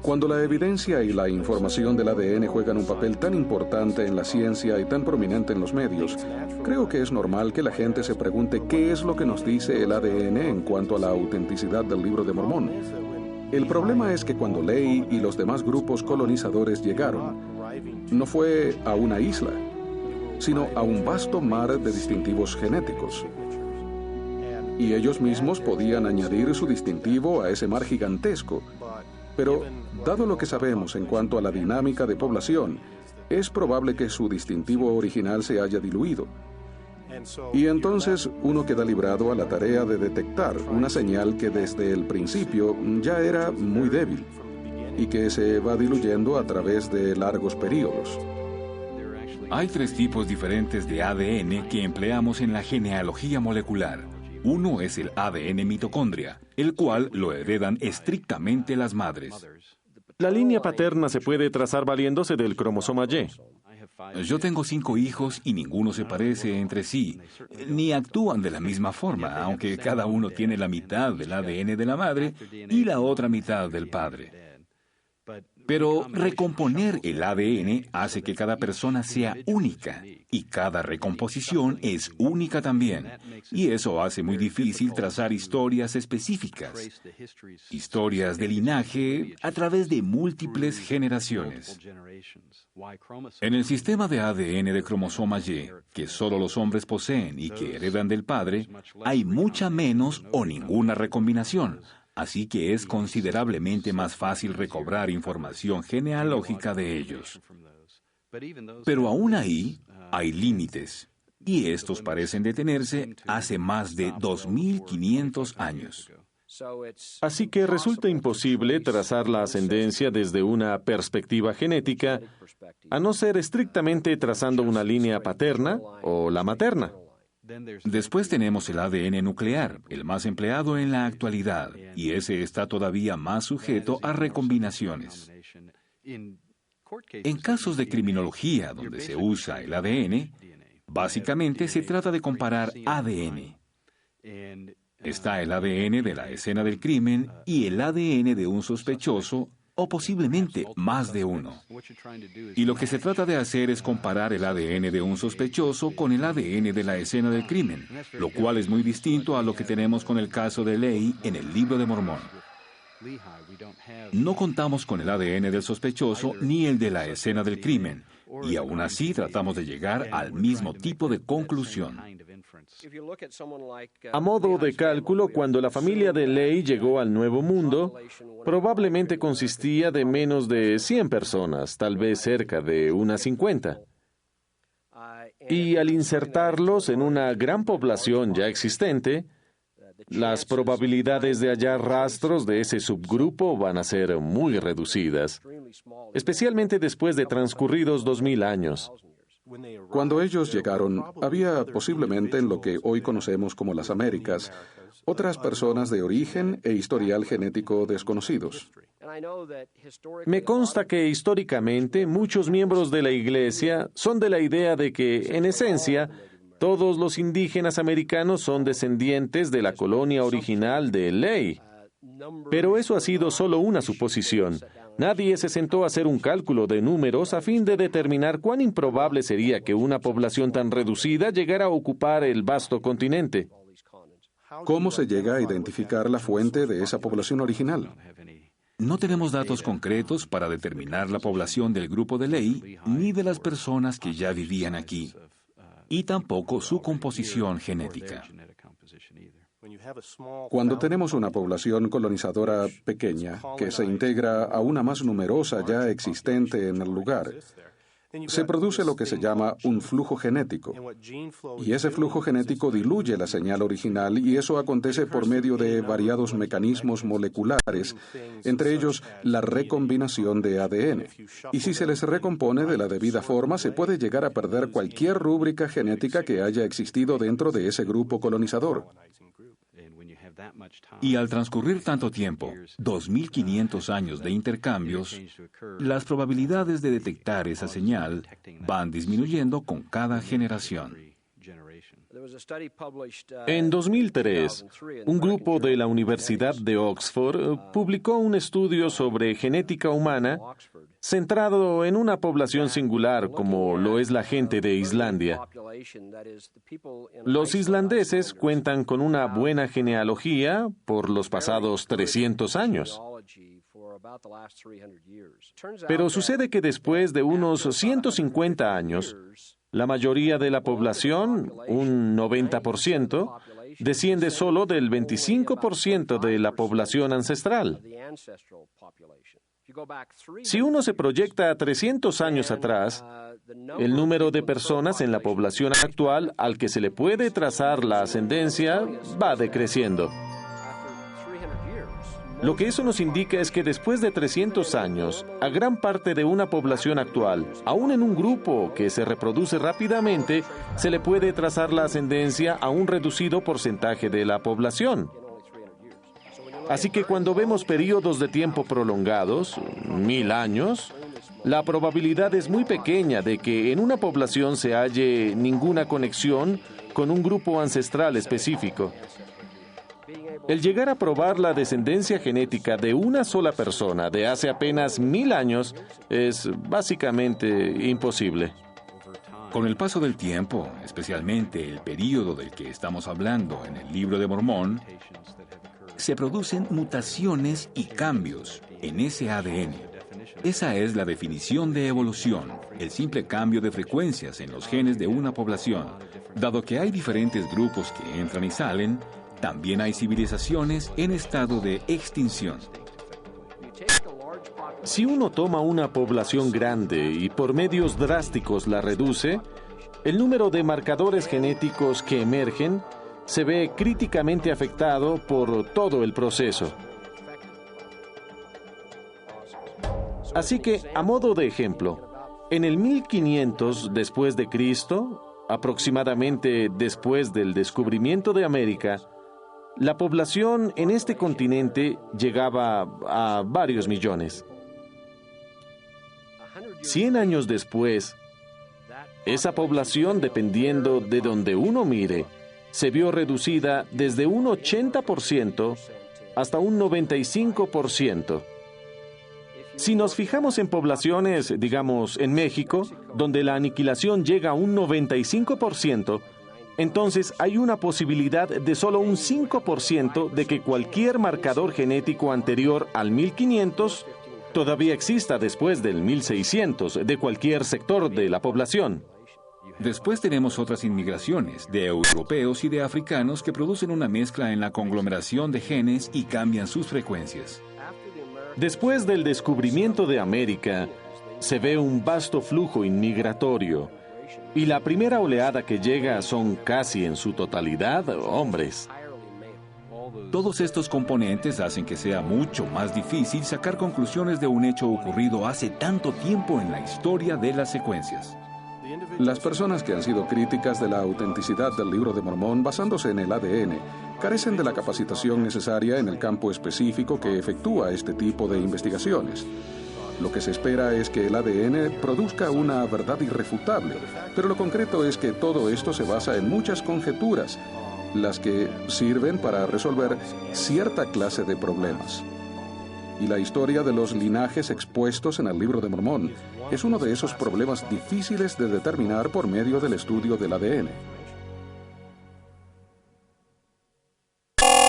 Cuando la evidencia y la información del ADN juegan un papel tan importante en la ciencia y tan prominente en los medios, creo que es normal que la gente se pregunte qué es lo que nos dice el ADN en cuanto a la autenticidad del Libro de Mormón. El problema es que cuando Lehi y los demás grupos colonizadores llegaron, no fue a una isla, sino a un vasto mar de distintivos genéticos. Y ellos mismos podían añadir su distintivo a ese mar gigantesco. Pero, dado lo que sabemos en cuanto a la dinámica de población, es probable que su distintivo original se haya diluido. Y entonces uno queda librado a la tarea de detectar una señal que desde el principio ya era muy débil y que se va diluyendo a través de largos periodos. Hay 3 tipos diferentes de ADN que empleamos en la genealogía molecular. Uno es el ADN mitocondria, el cual lo heredan estrictamente las madres. La línea paterna se puede trazar valiéndose del cromosoma Y. Yo tengo 5 hijos y ninguno se parece entre sí, ni actúan de la misma forma, aunque cada uno tiene la mitad del ADN de la madre y la otra mitad del padre. Pero recomponer el ADN hace que cada persona sea única, y cada recomposición es única también. Y eso hace muy difícil trazar historias específicas, historias de linaje a través de múltiples generaciones. En el sistema de ADN de cromosoma Y, que solo los hombres poseen y que heredan del padre, hay mucha menos o ninguna recombinación. Así que es considerablemente más fácil recobrar información genealógica de ellos. Pero aún ahí hay límites, y estos parecen detenerse hace más de 2.500 años. Así que resulta imposible trazar la ascendencia desde una perspectiva genética, a no ser estrictamente trazando una línea paterna o la materna. Después tenemos el ADN nuclear, el más empleado en la actualidad, y ese está todavía más sujeto a recombinaciones. En casos de criminología donde se usa el ADN, básicamente se trata de comparar ADN. Está el ADN de la escena del crimen y el ADN de un sospechoso, o posiblemente más de uno. Y lo que se trata de hacer es comparar el ADN de un sospechoso con el ADN de la escena del crimen, lo cual es muy distinto a lo que tenemos con el caso de Lehi en el Libro de Mormón. No contamos con el ADN del sospechoso ni el de la escena del crimen, y aún así tratamos de llegar al mismo tipo de conclusión. A modo de cálculo, cuando la familia de Lehi llegó al Nuevo Mundo, probablemente consistía de menos de 100 personas, tal vez cerca de unas 50. Y al insertarlos en una gran población ya existente, las probabilidades de hallar rastros de ese subgrupo van a ser muy reducidas, especialmente después de transcurridos 2000 años. Cuando ellos llegaron, había posiblemente en lo que hoy conocemos como las Américas, otras personas de origen e historial genético desconocidos. Me consta que históricamente muchos miembros de la Iglesia son de la idea de que, en esencia, todos los indígenas americanos son descendientes de la colonia original de Lehi. Pero eso ha sido solo una suposición. Nadie se sentó a hacer un cálculo de números a fin de determinar cuán improbable sería que una población tan reducida llegara a ocupar el vasto continente. ¿Cómo se llega a identificar la fuente de esa población original? No tenemos datos concretos para determinar la población del grupo de Lehi ni de las personas que ya vivían aquí, y tampoco su composición genética. Cuando tenemos una población colonizadora pequeña que se integra a una más numerosa ya existente en el lugar, se produce lo que se llama un flujo genético. Y ese flujo genético diluye la señal original y eso acontece por medio de variados mecanismos moleculares, entre ellos la recombinación de ADN. Y si se les recompone de la debida forma, se puede llegar a perder cualquier rúbrica genética que haya existido dentro de ese grupo colonizador. Y al transcurrir tanto tiempo, 2.500 años de intercambios, las probabilidades de detectar esa señal van disminuyendo con cada generación. En 2003, un grupo de la Universidad de Oxford publicó un estudio sobre genética humana centrado en una población singular como lo es la gente de Islandia. Los islandeses cuentan con una buena genealogía por los pasados 300 años. Pero sucede que después de unos 150 años, la mayoría de la población, un 90%, desciende solo del 25% de la población ancestral. Si uno se proyecta a 300 años atrás, el número de personas en la población actual al que se le puede trazar la ascendencia va decreciendo. Lo que eso nos indica es que después de 300 años, a gran parte de una población actual, aún en un grupo que se reproduce rápidamente, se le puede trazar la ascendencia a un reducido porcentaje de la población. Así que cuando vemos periodos de tiempo prolongados, 1000 años, la probabilidad es muy pequeña de que en una población se halle ninguna conexión con un grupo ancestral específico. El llegar a probar la descendencia genética de una sola persona de hace apenas 1000 años es básicamente imposible. Con el paso del tiempo, especialmente el período del que estamos hablando en el Libro de Mormón, se producen mutaciones y cambios en ese ADN. Esa es la definición de evolución, el simple cambio de frecuencias en los genes de una población. Dado que hay diferentes grupos que entran y salen, también hay civilizaciones en estado de extinción. Si uno toma una población grande y por medios drásticos la reduce, el número de marcadores genéticos que emergen se ve críticamente afectado por todo el proceso. Así que, a modo de ejemplo, en el 1500 después de Cristo, aproximadamente después del descubrimiento de América, la población en este continente llegaba a varios millones. 100 años después, esa población, dependiendo de donde uno mire, se vio reducida desde un 80% hasta un 95%. Si nos fijamos en poblaciones, digamos, en México, donde la aniquilación llega a un 95%, entonces hay una posibilidad de solo un 5% de que cualquier marcador genético anterior al 1500 todavía exista después del 1600 de cualquier sector de la población. Después tenemos otras inmigraciones de europeos y de africanos que producen una mezcla en la conglomeración de genes y cambian sus frecuencias. Después del descubrimiento de América, se ve un vasto flujo inmigratorio, y la primera oleada que llega son casi en su totalidad hombres. Todos estos componentes hacen que sea mucho más difícil sacar conclusiones de un hecho ocurrido hace tanto tiempo en la historia de las secuencias. Las personas que han sido críticas de la autenticidad del Libro de Mormón basándose en el ADN carecen de la capacitación necesaria en el campo específico que efectúa este tipo de investigaciones. Lo que se espera es que el ADN produzca una verdad irrefutable, pero lo concreto es que todo esto se basa en muchas conjeturas, las que sirven para resolver cierta clase de problemas. Y la historia de los linajes expuestos en el Libro de Mormón es uno de esos problemas difíciles de determinar por medio del estudio del ADN.